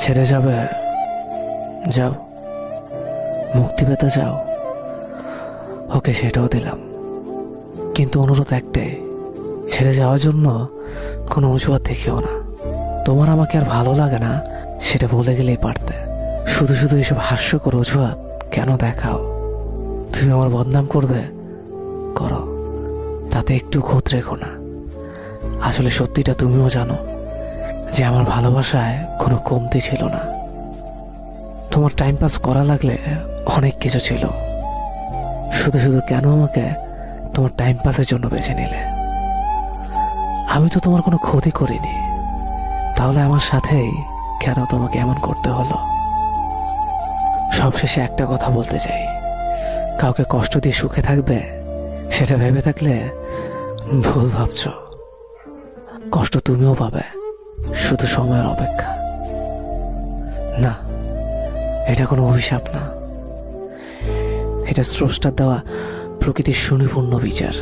ছেড়ে যাবে? যাও, মুক্তি পেতে যাও। ওকে, সেটাও দিলাম, কিন্তু অনুরোধ একটাই, ছেড়ে যাওয়ার জন্য কোনো অজুহাত দেখিও না। তোমার আমাকে আর ভালো লাগে না সেটা বলে গেলেই পারতে। শুধু শুধু এসব হাস্যকর অজুহাত কেন দেখাও? তুমি আমার বদনাম করবে, করো, তাতে একটু খোঁত রেখো না। আসলে সত্যিটা তুমিও জানো যে আমার ভালোবাসায় কোনো কমতি ছিল না। তোমার টাইম পাস করা লাগলে অনেক কিছু ছিল, শুধু শুধু কেন আমাকে তোমার টাইম পাসের জন্য বেছে নিলে? আমি তো তোমার কোনো ক্ষতি করিনি, তাহলে আমার সাথেই কেন তোমাকে এমন করতে হলো? সবশেষে একটা কথা বলতে চাই, কাউকে কষ্ট দিয়ে সুখে থাকবে সেটা ভেবে থাকলে ভুল ভাবছ। কষ্ট তুমিও পাবে, শুধু সময়ের অপেক্ষা। না, এটা কোনো অভিশাপ না, এটা স্রষ্টার দেওয়া প্রকৃতির সুনিপুণ বিচার।